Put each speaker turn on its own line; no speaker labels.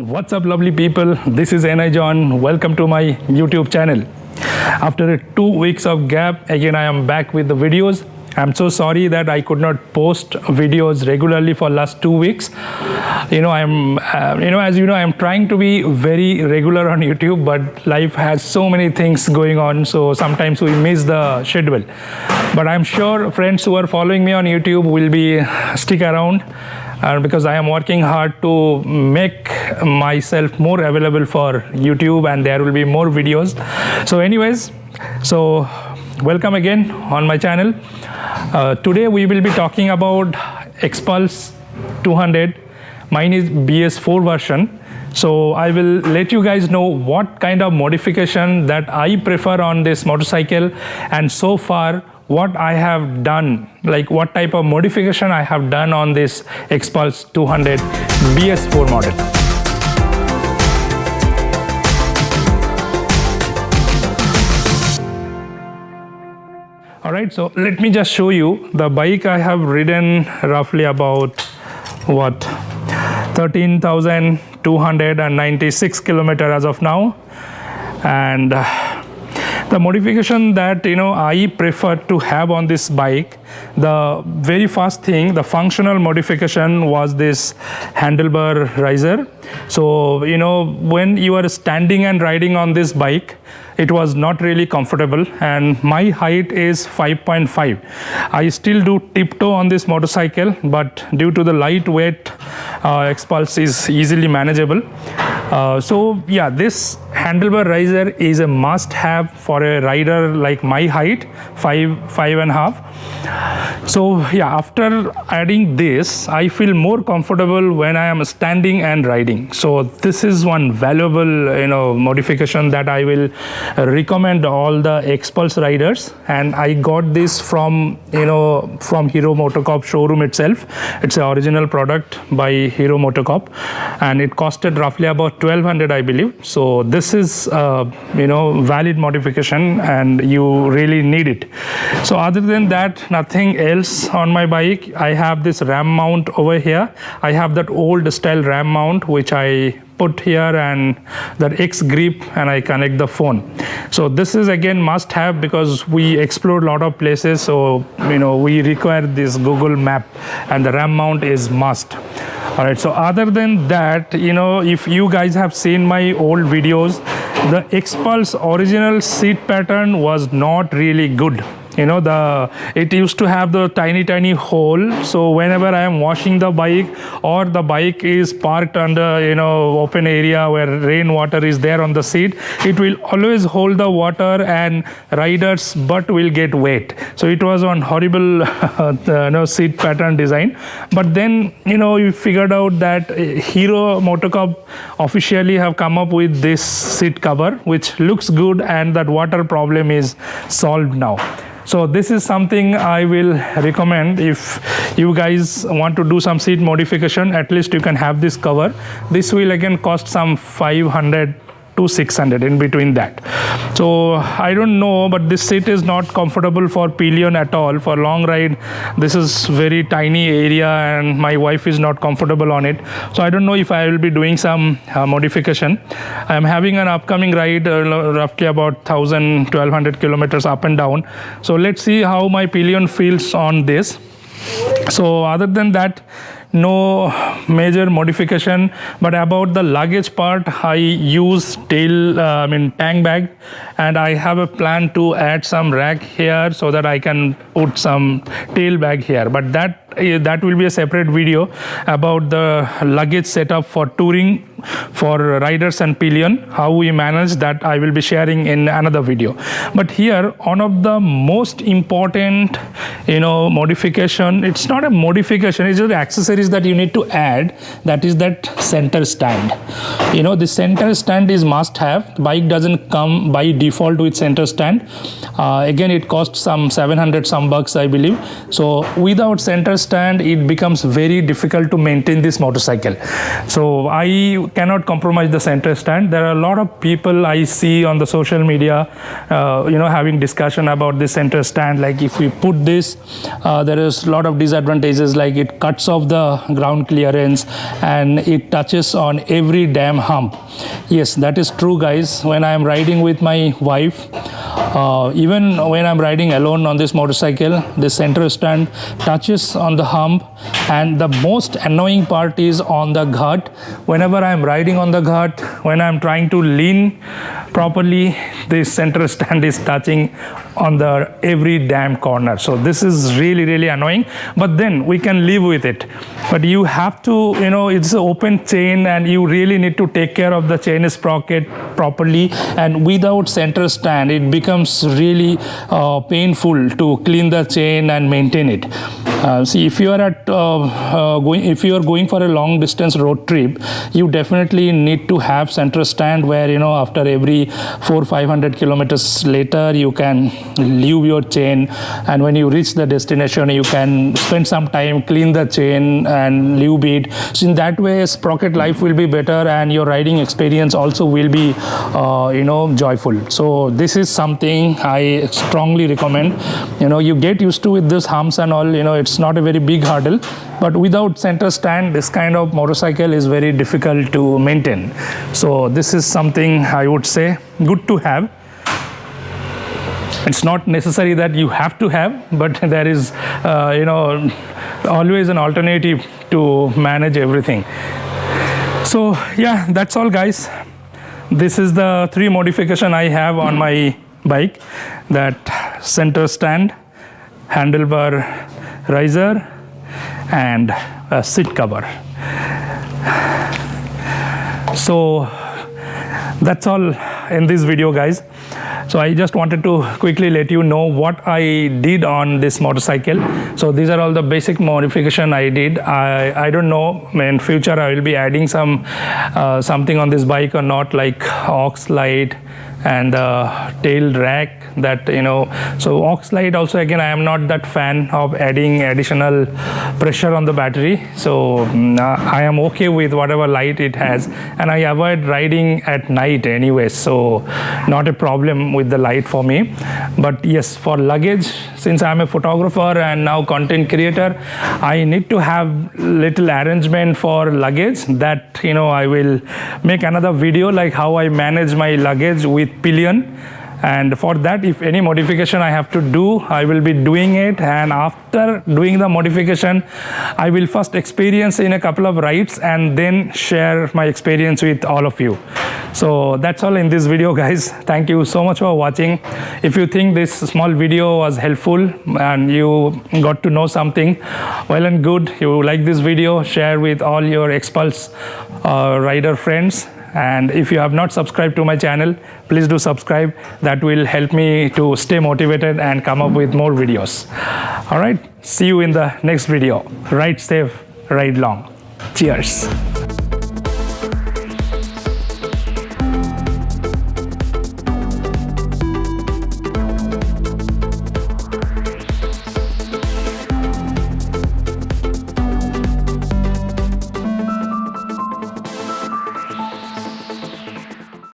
What's up, lovely people? This is NI John. Welcome to my YouTube channel. After 2 weeks of gap, again I am back with the videos. I'm so sorry that I could not post videos regularly for last 2 weeks. As you know, I'm trying to be very regular on YouTube, but life has so many things going on, so sometimes we miss the schedule. But I'm sure friends who are following me on YouTube will be stick around. Because I am working hard to make myself more available for YouTube, and there will be more videos. So anyways, welcome again on my channel. Today we will be talking about Xpulse 200. Mine is BS4 version. So I will let you guys know what kind of modification that I prefer on this motorcycle, and so far what I have done, like what type of modification I have done on this Xpulse 200 BS4 model. Alright, so let me just show you the bike. I have ridden roughly about 13,296 kilometers as of now, and the modification that I prefer to have on this bike, the very first thing, the functional modification was this handlebar riser. So when you are standing and riding on this bike, it was not really comfortable, and my height is 5.5. I still do tiptoe on this motorcycle, but due to the lightweight, Xpulse is easily manageable. So yeah, this handlebar riser is a must-have for a rider like my height, 5.5. So yeah, after adding this, I feel more comfortable when I am standing and riding. So this is one valuable modification that I will recommend all the Xpulse riders. And I got this from Hero MotoCorp showroom itself. It's an original product by Hero MotoCorp, and it costed roughly about 1,200, I believe. So this is valid modification, and you really need it. So other than that, nothing else on my bike. I have this ram mount over here. I have that old style ram mount which I put here, and that X grip, and I connect the phone. So this is again must have because we explore a lot of places, so we require this Google map, and the ram mount is must. All right, so other than that, if you guys have seen my old videos, the Xpulse original seat pattern was not really good. It used to have the tiny hole, so whenever I am washing the bike, or the bike is parked under open area where rainwater is there on the seat, it will always hold the water and rider's butt will get wet. So it was one horrible seat pattern design. But then we figured out that Hero MotoCorp officially have come up with this seat cover which looks good, and that water problem is solved now. So this is something I will recommend. If you guys want to do some seat modification, at least you can have this cover. This will again cost some 500 to 600 in between that. So I don't know, but this seat is not comfortable for pillion at all. For long ride, this is very tiny area, and my wife is not comfortable on it. So I don't know if I will be doing some modification. I'm having an upcoming ride, roughly about 1,000-1,200 kilometers up and down. So let's see how my pillion feels on this. So other than that, no major modification. But about the luggage part, I use tank bag, and I have a plan to add some rack here so that I can put some tail bag here. But that will be a separate video about the luggage setup for touring for riders and pillion. How we manage that, I will be sharing in another video. But here, one of the most important modification, it's not a modification, it's just accessories that you need to add, that is that center stand. The center stand is must have. Bike doesn't come by default with center stand. Again, it costs some 700 some bucks, I believe. So without center stand, it becomes very difficult to maintain this motorcycle. So I cannot compromise the center stand. There are a lot of people I see on the social media, having discussion about this center stand. Like if we put this, there is a lot of disadvantages, like it cuts off the ground clearance and it touches on every damn hump. Yes, that is true, guys. When I am riding with my wife, even when I'm riding alone on this motorcycle, the center stand touches on the hump, and the most annoying part is on the ghat. Whenever I'm riding on the ghat, when I'm trying to lean properly, the center stand is touching on the every damn corner. So this is really, really annoying, but then we can live with it. But you have to, it's an open chain, and you really need to take care of the chain sprocket properly, and without center stand it becomes really painful to clean the chain and maintain it. See, if you are going for a long distance road trip, you definitely need to have center stand where after every 400-500 kilometers later you can leave your chain, and when you reach the destination you can spend some time, clean the chain and leave it. So in that way sprocket life will be better, and your riding experience also will be joyful. So this is something I strongly recommend. You get used to with this humps and all, it's not a very big hurdle, but without center stand this kind of motorcycle is very difficult to maintain. So this is something I would say good to have. It's not necessary that you have to have, but there is always an alternative to manage everything. So yeah, that's all, guys. This is the 3 modification I have on my bike: that center stand, handlebar riser, and a seat cover. So that's all in this video, guys. So I just wanted to quickly let you know what I did on this motorcycle. So these are all the basic modification I did. I don't know, in future I will be adding something on this bike or not, like aux light and the tail rack, that so aux light also, again, I am not that fan of adding additional pressure on the battery. So I am okay with whatever light it has, and I avoid riding at night anyway, so not a problem with the light for me. But yes, for luggage, since I am a photographer and now content creator, I need to have little arrangement for luggage. That I will make another video like how I manage my luggage with pillion. And for that, if any modification I have to do, I will be doing it, and after doing the modification I will first experience in a couple of rides and then share my experience with all of you. So that's all in this video, guys. Thank you so much for watching. If you think this small video was helpful and you got to know something, well and good. You like this video, share with all your Xpulse rider friends. And if you have not subscribed to my channel, please do subscribe. That will help me to stay motivated and come up with more videos. All right, see you in the next video. Ride safe, ride long. Cheers.